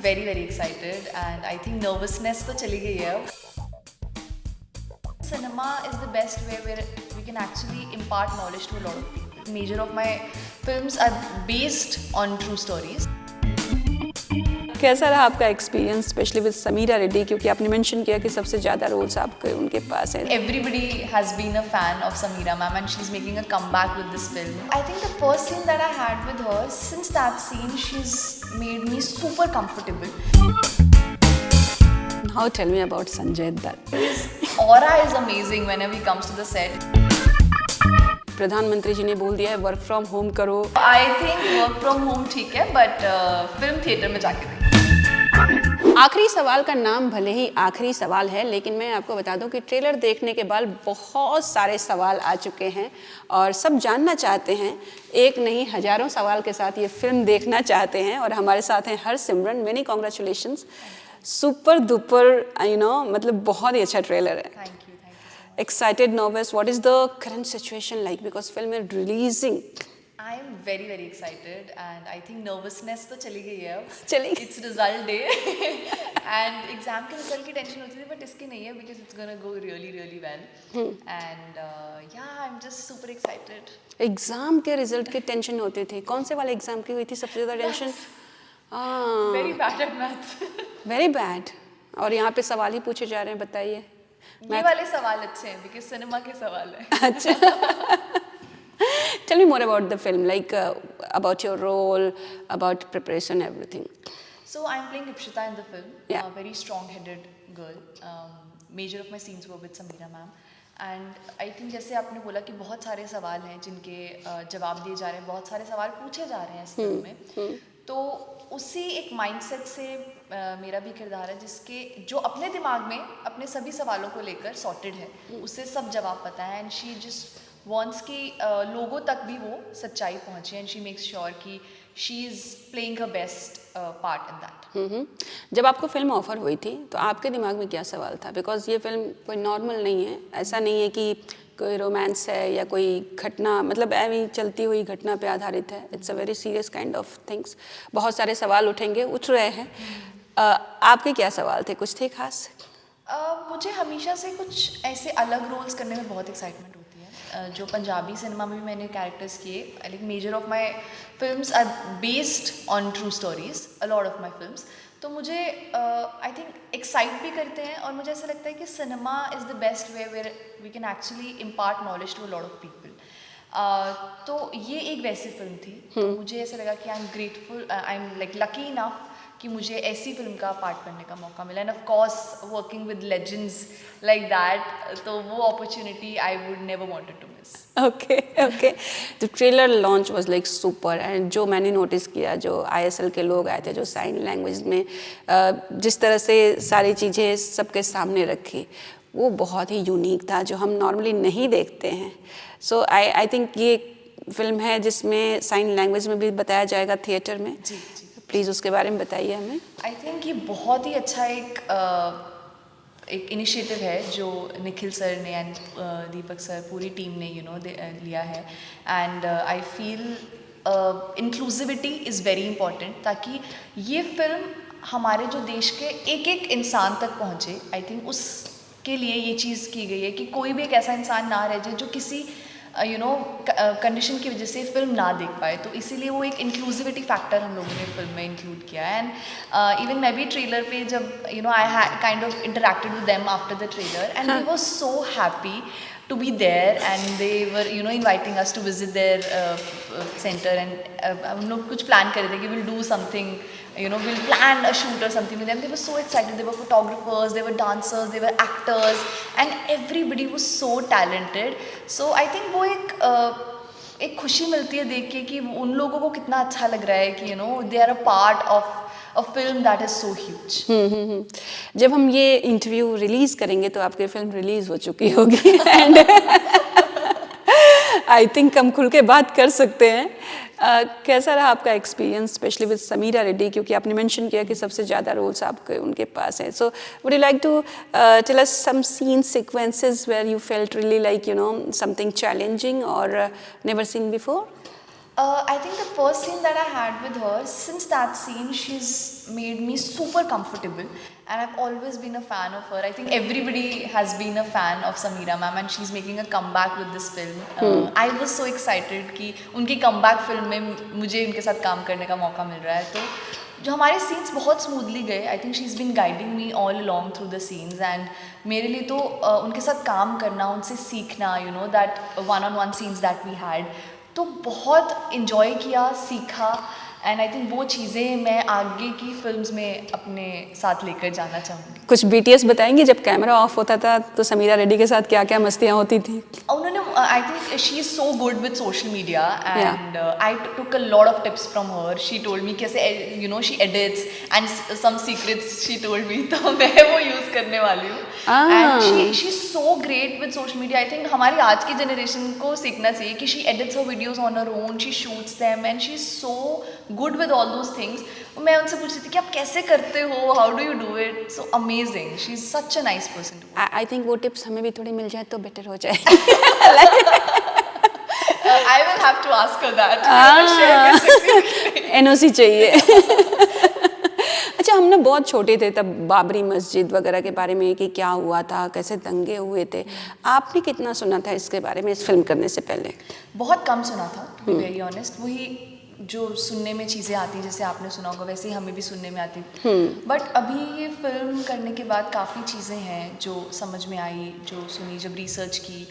very excited and I think nervousness तो चली गई है अब. Cinema is the best way where we can actually impart knowledge to a lot of people. Major of my films are based on true stories. कैसा रहा आपका experience specially with Sameera Reddy, क्योंकि आपने मेंशन किया कि सबसे ज़्यादा रोल्स आपके उनके पास हैं. Everybody has been a fan of Sameera ma'am and she's making a comeback with this film. I think the first scene that I had with her, since that scene she's made me super comfortable. Now tell me about Sanjay Dutt. His aura is amazing whenever he comes to the set. प्रधानमंत्री जी ने बोल दिया है work from home करो. I think work from home ठीक है, but film theater में जाके देखो. आखिरी सवाल का नाम भले ही आखिरी सवाल है, लेकिन मैं आपको बता दूं कि ट्रेलर देखने के बाद बहुत सारे सवाल आ चुके हैं और सब जानना चाहते हैं. एक नहीं हजारों सवाल के साथ ये फिल्म देखना चाहते हैं और हमारे साथ हैं Harsimran. Many congratulations. Super duper मतलब बहुत ही अच्छा ट्रेलर है. Thank you. Excited, nervous? What is the current situation like? Because film is releasing. I am very excited and I think nervousness तो चली गई है अब. चली. It's result day and exam के result की tension होती थी, but इसकी नहीं है because it's gonna go really well. And yeah, I'm just super excited. Exam के रिजल्ट की टेंशन होती थी. कौन से वाले एग्जाम की हुई थी सबसे ज़्यादा tension? Very bad at maths. Very bad. और यहाँ पे सवाल ही पूछे जा रहे हैं, बताइए. ये वाले सवाल अच्छे हैं because सिनेमा के सवाल हैं. अच्छा. Tell me more about the film, like about your role, about preparation, everything. So I'm playing Ipshita in the film. Yeah. A very strong-headed girl. Major of my scenes were with Sameera ma'am. And I think जैसे आपने बोला कि बहुत सारे सवाल हैं जिनके जवाब दिए जा रहे हैं, बहुत सारे सवाल पूछे जा रहे हैं इस फिल्म में. तो उसी एक माइंडसेट से मेरा भी किरदार है जिसके जो अपने दिमाग में अपने सभी सवालों को लेकर सॉर्टेड है, उसे सब जवाब पता है. एंड शी जस्ट वॉन्ट्स कि लोगों तक भी वो सच्चाई पहुँचे. एंड शी मेक्स श्योर कि she is playing her best part in that. जब आपको फिल्म ऑफर हुई थी तो आपके दिमाग में क्या सवाल था? बिकॉज ये फिल्म कोई नॉर्मल नहीं है. ऐसा नहीं है कि कोई रोमांस है या कोई घटना, मतलब ऐवी चलती हुई घटना पे आधारित है. It's a very serious kind of things. बहुत सारे सवाल उठेंगे, उठ रहे हैं. आपके क्या सवाल थे? कुछ थे खास? मुझे हमेशा से कुछ ऐसे अलग रोल्स करने में बहुत एक्साइटमेंट होती है. जो पंजाबी सिनेमा में भी मैंने कैरेक्टर्स किए. Like major of my films are based on true stories, a lot of my films. तो मुझे आई थिंक एक्साइट भी करते हैं और मुझे ऐसा लगता है कि cinema is the best way where we can actually impart knowledge to a lot of people. तो ये एक वैसी फिल्म थी. तो मुझे ऐसा लगा कि I am grateful, I am like lucky enough कि मुझे ऐसी फिल्म का पार्ट करने का मौका मिला. And of course working with legends like that, तो वो opportunity I would never wanted to miss. Okay. The trailer launch was like super. And जो मैंने नोटिस किया, जो ISL के लोग आए थे, जो साइन लैंग्वेज में जिस तरह से सारी चीज़ें सबके सामने रखी, वो बहुत ही यूनिक था, जो हम नॉर्मली नहीं देखते हैं. सो आई थिंक ये फिल्म है जिसमें साइन लैंग्वेज में भी बताया जाएगा थिएटर में. जी. प्लीज़ उसके बारे में बताइए हमें. आई थिंक ये बहुत ही अच्छा एक इनिशिएटिव है जो निखिल सर ने एंड दीपक सर, पूरी टीम ने लिया है. And I feel inclusivity is very important, ताकि ये फिल्म हमारे जो देश के एक इंसान तक पहुँचे. आई थिंक उसके लिए ये चीज़ की गई है कि कोई भी एक ऐसा इंसान ना रह जाए जो किसी कंडीशन की वजह से फिल्म ना देख पाए. तो इसीलिए वो एक इंक्लूसिविटी फैक्टर हम लोगों ने फिल्म में इंक्लूड किया. एंड इवन मैं भी ट्रेलर पे जब I had kind of interacted with them after the trailer and they were so happy to be there and they were inviting us to visit their center. And हम लोग कुछ plan कर रहे थे कि we'll do something, we'll plan a shoot or something with them. They were so excited. They were photographers, they were dancers, they were actors, and everybody was so talented. So I think वो एक खुशी मिलती है देख के कि उन लोगों को कितना अच्छा लग रहा है कि they are a part of a film that is so huge. जब हम ये इंटरव्यू रिलीज करेंगे तो आपकी फिल्म रिलीज हो चुकी होगी एंड आई थिंक हम खुल के बात कर सकते हैं. कैसा रहा आपका experience specially with Sameera Reddy, क्योंकि आपने मेंशन किया कि सबसे ज़्यादा रोल्स आपके उनके पास हैं. So would you like to tell us some scene sequences where you felt really like something challenging और never seen before? I think the first scene that I had with her, since that scene, she's made me super comfortable, and I've always been a fan of her. I think everybody has been a fan of Sameera ma'am, and she's making a comeback with this film. I was so excited कि उनकी comeback film में मुझे उनके साथ काम करने का मौका मिल रहा है, तो जो हमारे सीन्स बहुत स्मूथली गए. I think she is been guiding me all along through the scenes, and मेरे लिए तो उनके साथ काम करना, उनसे सीखना, you know that one on one scenes that we had, तो बहुत इन्जॉय किया, सीखा. एंड आई थिंक वो चीज़ें मैं आगे की फिल्म्स में अपने साथ लेकर जाना चाहूँगी. कुछ BTS बताएंगे जब कैमरा ऑफ होता था तो समीरा रेड्डी के साथ क्या क्या मस्तियाँ होती थी? उन्होंने I think she is so good with social media, and I took a lot of tips from her. She told me कैसे, you know, she edits and some secrets she told me, तो मैं वो use करने वाली हूँ. And she is so great with social media. I think हमारी आज की जनरेशन को सीखना चाहिए कि she edits her videos on her own, she shoots them, and she is so good with all those things. मैं उनसे पूछ रही थी कि आप कैसे करते हो, how do you do it, so amazing. She is such a nice person. I think वो टिप्स हमें भी थोड़ी मिल जाए तो बेटर हो जाए. I will have to ask her that. NOC चाहिए. अच्छा, हम ना बहुत छोटे थे तब बाबरी मस्जिद वगैरह के बारे में कि क्या हुआ था, कैसे दंगे हुए थे, आपने कितना सुना था इसके बारे में इस फिल्म करने से पहले? बहुत कम सुना था, टू बी वेरी ऑनेस्ट. वही जो सुनने में चीज़ें आती, जैसे आपने सुना होगा वैसे ही हमें भी सुनने में आती. बट अभी ये फिल्म करने के बाद काफ़ी चीज़ें हैं जो समझ में आई, जो सुनी, जब रिसर्च की,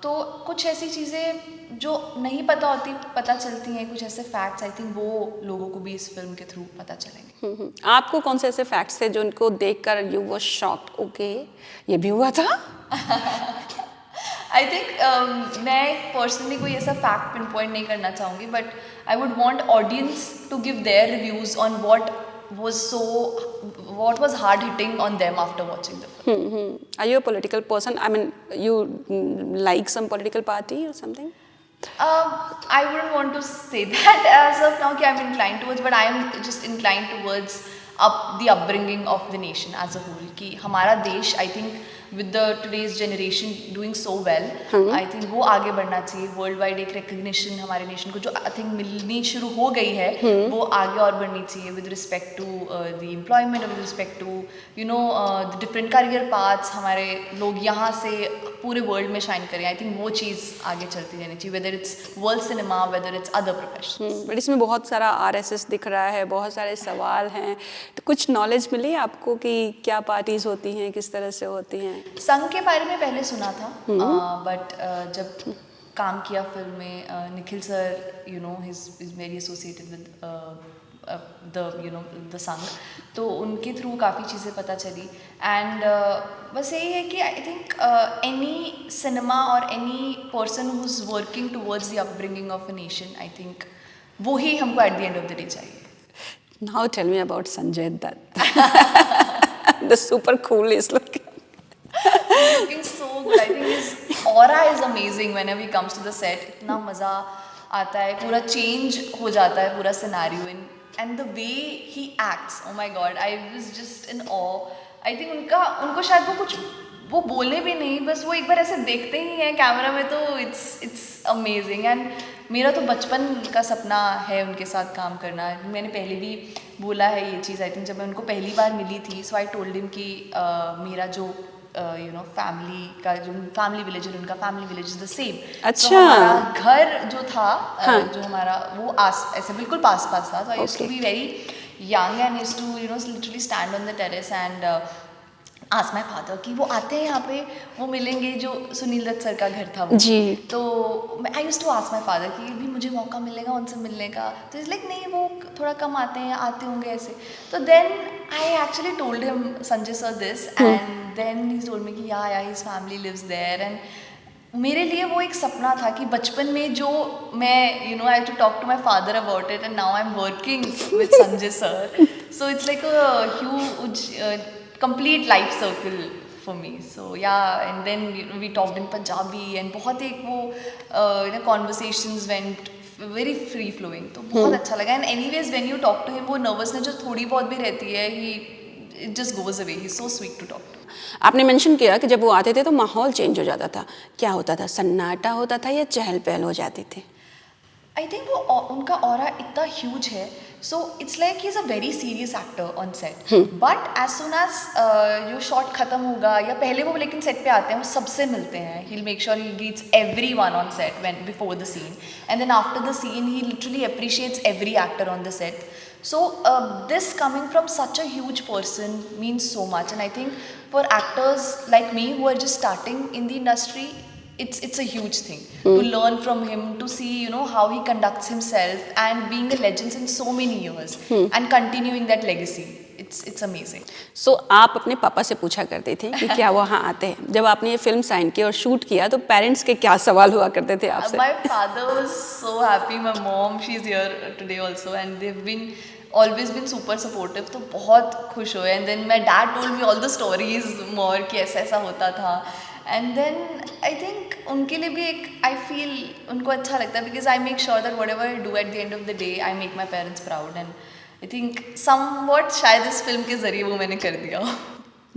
तो कुछ ऐसी चीज़ें जो नहीं पता होती पता चलती हैं, कुछ ऐसे फैक्ट्स. आई थिंक वो लोगों को भी इस फिल्म के थ्रू पता चलेंगे. आपको कौन से ऐसे फैक्ट्स थे जो उनको देखकर यू वर शॉक्ड, ओके ये भी हुआ था? आई थिंक मैं पर्सनली कोई ऐसा फैक्ट पिन पॉइंट नहीं करना चाहूँगी, but I would want audience to give their reviews on what was hard hitting on them after watching the film. Are you a political person? I mean, you like some political party or something? I wouldn't want to say that as of now कि I'm inclined towards, but I am just inclined towards the upbringing of the nation as a whole. कि हमारा देश, I think with the today's generation doing so well, I think वो आगे बढ़ना चाहिए. World wide एक recognition हमारे nation को जो आई थिंक मिलनी शुरू हो गई है, वो आगे और बढ़नी चाहिए with respect to the employment, with respect to you know the different career paths. हमारे लोग यहाँ से पूरे वर्ल्ड में शाइन करें. आई थिंक वो चीज़ आगे चलती रहनी चाहिए, whether it's world cinema, whether it's other professions. But इसमें बहुत सारा RSS दिख रहा है, बहुत सारे सवाल हैं, तो कुछ नॉलेज मिली आपको कि क्या पार्टीज होती हैं, किस तरह से होती हैं? संघ के बारे में पहले सुना था, बट जब काम किया फिल्म में, Nikhil sir, you know, is very associated with the संघ, तो उनके थ्रू काफ़ी चीज़ें पता चली. एंड बस यही है कि आई थिंक एनी सिनेमा और any person who is working towards the upbringing of a nation, I think वो ही हमको at the end of the day चाहिए. Now tell me about Sanjay Dutt. The super cool is looking. Looking so good. I think his aura is amazing whenever he comes to the set. इतना मज़ा आता है, पूरा change हो जाता है पूरा scenario. And the way he acts, oh my god, I was just in awe. I think उनको शायद वो बोले भी नहीं, बस वो एक बार ऐसे देखते ही हैं कैमरा में, तो इट्स अमेजिंग. एंड मेरा तो बचपन का सपना है उनके साथ काम करना. मैंने पहले भी बोला है ये चीज़. आई थिंक जब मैं उनको पहली बार मिली थी, सो आई टोल्ड हिम कि मेरा जो यू नो फैमिली का जो फैमिली विलेज है, उनका family village is the same. अच्छा. हमारा घर जो था, जो हमारा वो ऐसे बिल्कुल पास था. तो I used to be very young and used to you know literally stand on the terrace and ask my father कि वो आते हैं यहाँ पे, वो मिलेंगे, जो सुनील दत्त सर का घर था वो जी. तो I used to ask my father कि भी मुझे मौका मिलेगा उनसे मिलने का. तो इज लाइक नहीं, वो थोड़ा कम आते होंगे ऐसे. तो then I actually told him, Sanjay sir, this, and then he told me कि yeah his family lives there. And मेरे लिए वो एक सपना था कि बचपन में जो मैं you know I have to talk to my father about it, and now I am working with Sanjay sir. So it's like a huge complete life circle for me. So yeah, and then we talked in Punjabi and बहुत एक वो conversations went very free flowing. तो बहुत अच्छा लगा. And anyways when you talk to him, वो nervousness जो थोड़ी बहुत भी रहती है, it just goes away. He's so sweet to talk to. आपने मेंशन किया कि जब वो आते थे तो माहौल चेंज हो जाता था. क्या होता था? सन्नाटा होता था या चहल पहल हो जाती थी? आई थिंक वो उनका ऑरा इतना ह्यूज है, so it's like he is a very serious actor on set, but as soon as जो शॉट खत्म होगा या पहले वो लेकिन सेट पे आते हैं, वो सबसे मिलते हैं, he will make sure he greets everyone on set when before the scene, and then after the scene he literally appreciates every actor on the set. So this coming from such a huge person means so much, and I think for actors like me who are just starting in the industry, it's a huge thing to learn from him, to see how he conducts himself and being a legend in so many years and continuing that legacy. It's amazing. So आप अपने पापा से पूछा करते थे कि क्या वहाँ आते हैं? जब आपने ये फिल्म साइन की और शूट किया तो पेरेंट्स के क्या सवाल हुआ करते थे आपसे? My father was so happy. My mom, she's here today also, and they've been always been super supportive. तो बहुत खुश हुए. And then my dad told me all the stories more कि ऐसा ऐसा होता था. And then I think उनके लिए भी एक I feel उनको अच्छा लगता है, because I make sure that whatever I do at the end of the day, I make my parents proud, and I think somewhat शायद इस फिल्म के जरिए वो मैंने कर दिया.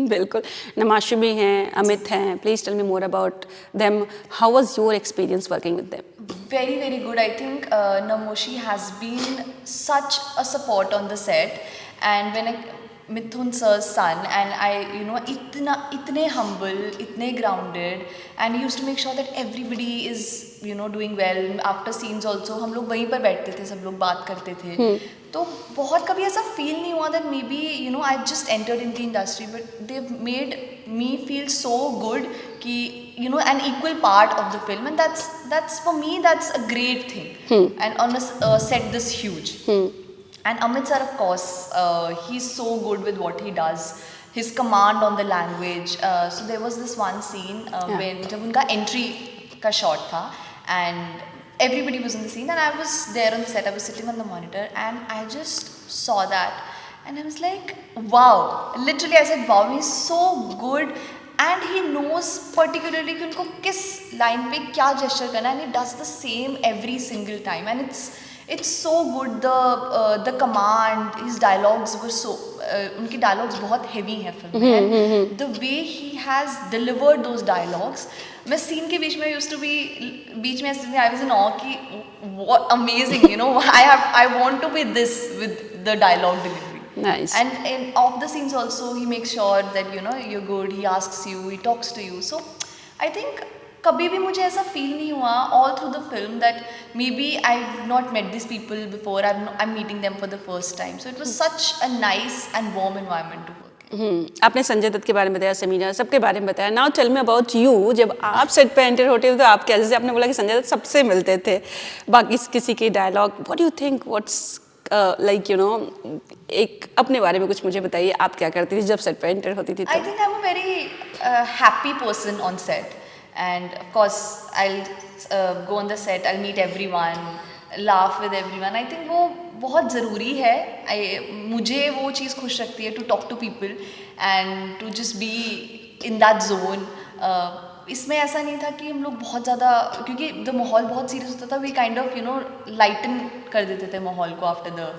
बिल्कुल. नमाशु भी हैं, अमित हैं. Please tell me more about them. How was your experience working with them? Very, very good. I think Namoshi has been such a support on the set, and when Mithun sir's son, and I itne humble, itne grounded, and he used to make sure that everybody is doing well. After scenes also हम लोग वहीं पर बैठते थे, सब लोग बात करते थे. तो बहुत कभी ऐसा फील नहीं हुआ that maybe I've just entered in the industry, but they've made me feel so good कि an equal part of the film, and that's for me, that's a great thing. And on a set this huge. And Amit sir, of course, he's so good with what he does. His command on the language. So there was this one scene when जब उनका entry का shot था, and everybody was in the scene, and I was there on the set. I was sitting on the monitor, and I just saw that, and I was like, wow! Literally, I said, wow, he's so good, and he knows particularly कि उनको किस line पे क्या gesture करना है, and he does the same every single time, and it's so good. The command, his dialogues were so उनकी dialogues बहुत heavy हैं फिल्म में, and the way he has delivered those dialogues, मैं scene के बीच में used to be बीच में ऐसे I was in awe कि what amazing, I want to be this with the dialogue delivery. Nice. And in off the scenes also, he makes sure that you're good, he asks you, he talks to you. So I think कभी भी मुझे ऐसा feel नहीं हुआ all through the film that maybe I've not met these people before, I'm meeting them for the first time. So it was such a nice and warm environment to work in. आपने संजय दत्त के बारे में बताया, समीरा सबके बारे में बताया. Now tell me about you. जब आप सेट पे एंटर होते हो तो आप क्या, जैसे आपने बोला कि संजय दत्त सबसे मिलते थे, बाकी किसी के dialogue, what do you think, what's like एक अपने बारे में कुछ मुझे बताइए. आप क्या करती थी जब सेट पे एंटर होती थी? I think I'm a very happy person on set. And of course, I'll go on the set, I'll meet everyone, laugh with everyone. I think वो बहुत ज़रूरी है. मुझे वो चीज़ खुश रखती है, to talk to people and to just be in that zone. इसमें ऐसा नहीं था कि हम लोग बहुत ज़्यादा, क्योंकि the माहौल बहुत सीरियस होता था, we kind of lighten कर देते थे माहौल को after the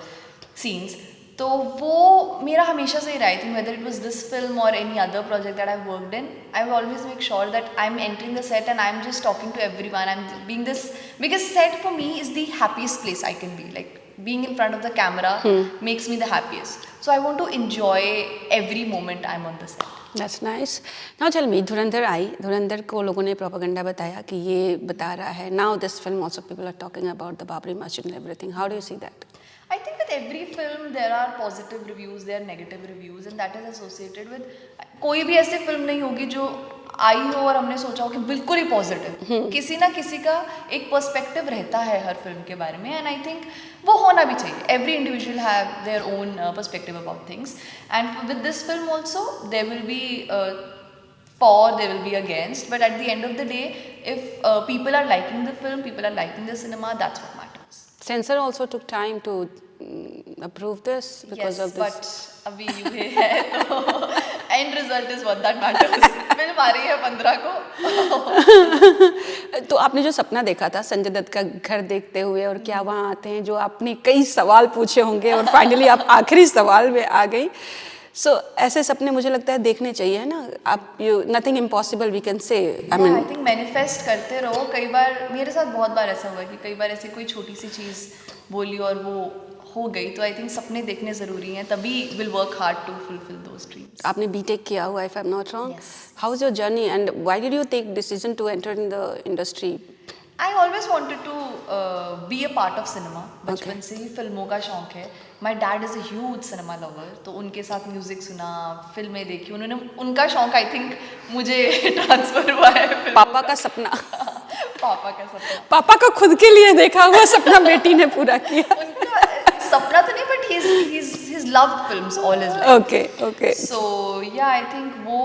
scenes. तो वो मेरा हमेशा से ही रहा. I think whether it was this film or any other project that I've worked in, I will always make sure that I'm entering the set and I'm just talking to everyone. I'm being this, because set for me is the happiest place I can be. Like being in front of the camera makes me the happiest. So I want to enjoy every moment I'm on the set. That's nice. Now tell me, धुरंधर आई, धुरंधर को लोगों ने propaganda बताया कि ये बता रहा है. Now this film also people are talking about the Babri Masjid and everything. How do you see that? I think with every film there are positive reviews, there are negative reviews, and that is associated with. कोई भी ऐसी film नहीं होगी जो आई हो और हमने सोचा हो कि बिल्कुल ही पॉजिटिव. किसी ना किसी का एक पर्सपेक्टिव रहता है हर फिल्म के बारे में, एंड आई थिंक वो होना भी चाहिए. Every individual have their own perspective about things, and with this film also there will be for, there will be against, but at the end of the day, if people are liking the film, people are liking the cinema, that's what matters. Censor also took time to approve this because of this. But अभी ये है तो end result is what that matters. Film आ रही है 15 को. तो आपने जो सपना देखा था संजय दत्त का घर देखते हुए, और क्या वहाँ आते हैं जो आपने कई सवाल पूछे होंगे और फाइनली आप आखिरी सवाल में आ गई. सो ऐसे सपने मुझे लगता है देखने चाहिए, है ना? आप you nothing impossible we can say, I mean I think manifest करते रहो। कई बार मेरे साथ बहुत बार ऐसा हुआ है कि कई बार ऐसी कोई छोटी सी चीज़ बोली और वो हो गई। तो आई थिंक सपने देखने ज़रूरी हैं, तभी will work hard to fulfil those dreams. आपने बीटेक किया हुआ, if I am not wrong, Yes. How is your journey and why did you take decision to enter in the industry? I always wanted to be a part of cinema. बचपन से ही फिल्मों का शौक है। My dad is a huge cinema lover, तो उनके साथ म्यूज़िक सुना, फिल्में देखी, उन्होंने उनका शौक आई थिंक मुझे ट्रांसफर हुआ है फिल्मों पापा का सपना पापा का सपना। पापा का खुद के लिए देखा हुआ सपना बेटी ने पूरा किया। उनका सपना तो नहीं, but he's loved films all his life. Okay okay. So yeah, I think वो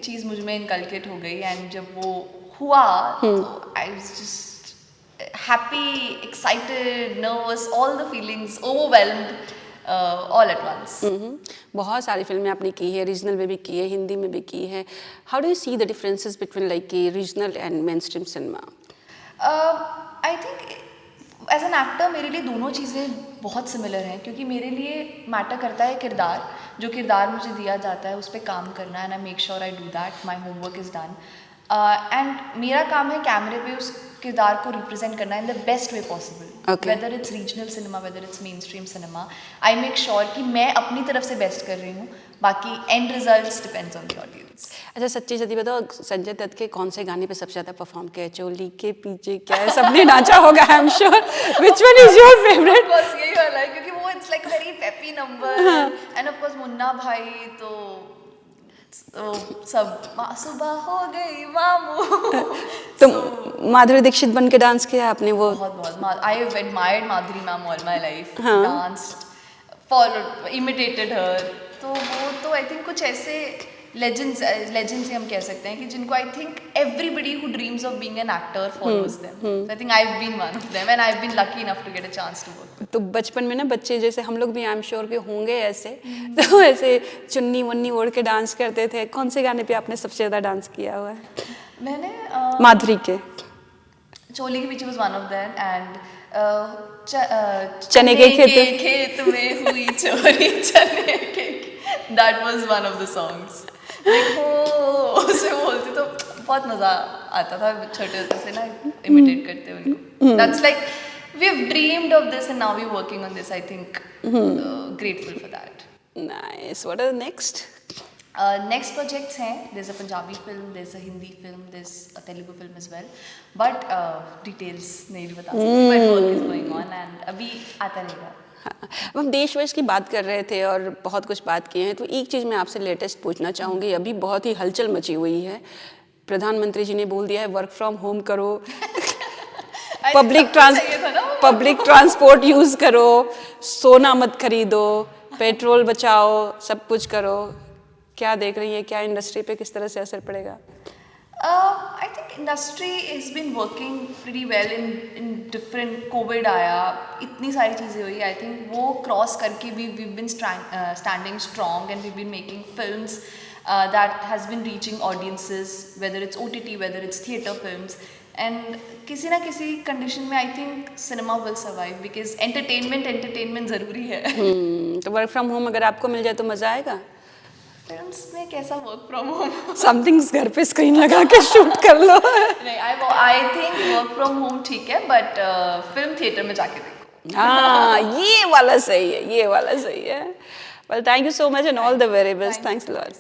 चीज़ मुझ में इनकलकेट हो गई, एंड जब वो हुआ तो I was just happy, excited, nervous, all the feelings overwhelmed all at once. बहुत सारी फिल्में आपने की है, रीजनल में भी की है, हिंदी में भी की है। How do you see the differences between like regional and mainstream cinema? I think as an actor मेरे लिए दोनों चीज़ें बहुत सिमिलर हैं, क्योंकि मेरे लिए मैटर करता है किरदार। जो किरदार मुझे दिया जाता है उस पर काम करना, and I make sure I do that, my homework is done. And मेरा काम है कैमरे पे उस किरदार को रिप्रेजेंट करना in the best way possible, Okay. Whether it's regional cinema, whether it's main stream cinema. I make sure कि मैं अपनी तरफ से बेस्ट कर रही हूँ, बाकी and results depends on the audience. अच्छा सच्ची सच्ची बताओ, संजय दत्त के कौन से गाने पे सबसे ज़्यादा परफॉर्म किया? चोली के पीछे क्या है, सबने नाचा होगा I am sure. Which one is your favourite? बस यही वाला है, क्योंकि वो it's like very peppy number, and of course Munna भाई तो सब सुबह हो गई मामू। तो माधुरी दीक्षित बन के डांस किया आपने? वो बहुत I have admired Madhuri ma'am all my life, हाँ। डांस्ड, फॉलोड, इमिटेटेड हर। तो वो तो आई थिंक कुछ ऐसे लेजेंड्स ही हम कह सकते हैं कि जिनको I think everybody who dreams of being an actor follows them. I think I have been one of them, and I have been lucky enough to get a chance to work. तो बचपन में ना बच्चे जैसे हम लोग भी I am sure के होंगे ऐसे, तो ऐसे चुन्नी वन्नी ओढ़ के डांस करते थे। कौन से गाने पे आपने सबसे ज़्यादा डांस किया हुआ है? मैंने माधुरी के चोली के पीछे was one of them, and चने के खेत में हुई चोरी चने के, that was one of the songs. देखो उसे बोलती तो बहुत मजा आता था छोटे होते से ना, इमिटेट करते उनको। That's like we have dreamed of this and now we working on this. I think grateful for that. Nice. What are the next? Next projects हैं, there's a Punjabi film, there's a Hindi film, there's a Telugu film as well, but details नहीं बता सकती, but work is going on and अभी आता रहेगा। हाँ, हम देश वेश की बात कर रहे थे और बहुत कुछ बात किए हैं, तो एक चीज़ मैं आपसे लेटेस्ट पूछना चाहूँगी। अभी बहुत ही हलचल मची हुई है, प्रधानमंत्री जी ने बोल दिया है वर्क फ्रॉम होम करो, पब्लिक ट्रांसपोर्ट यूज़ करो, सोना मत खरीदो, पेट्रोल बचाओ, सब कुछ करो। क्या देख रही है, क्या इंडस्ट्री पे किस तरह से असर पड़ेगा? I think industry has been working pretty well in different COVID आया, इतनी सारी चीज़ें हुई। I think वो क्रॉस करके भी we've been standing strong and we've been making films that has been reaching audiences, whether it's OTT, whether it's theatre films, and किसी ना किसी कंडीशन में I think cinema will survive because entertainment ज़रूरी है। तो work from home अगर आपको मिल जाए तो मज़ा आएगा? फिल्म्स में कैसा वर्क फ्रॉम होम? समथिंग्स घर पे स्क्रीन लगा के शूट कर लो। नहीं, I think work from home ठीक है, बट फिल्म थिएटर में जाके देखो। हाँ, ये वाला सही है, ये वाला सही है। Well, thank you so much and all the very best. Thanks a lot.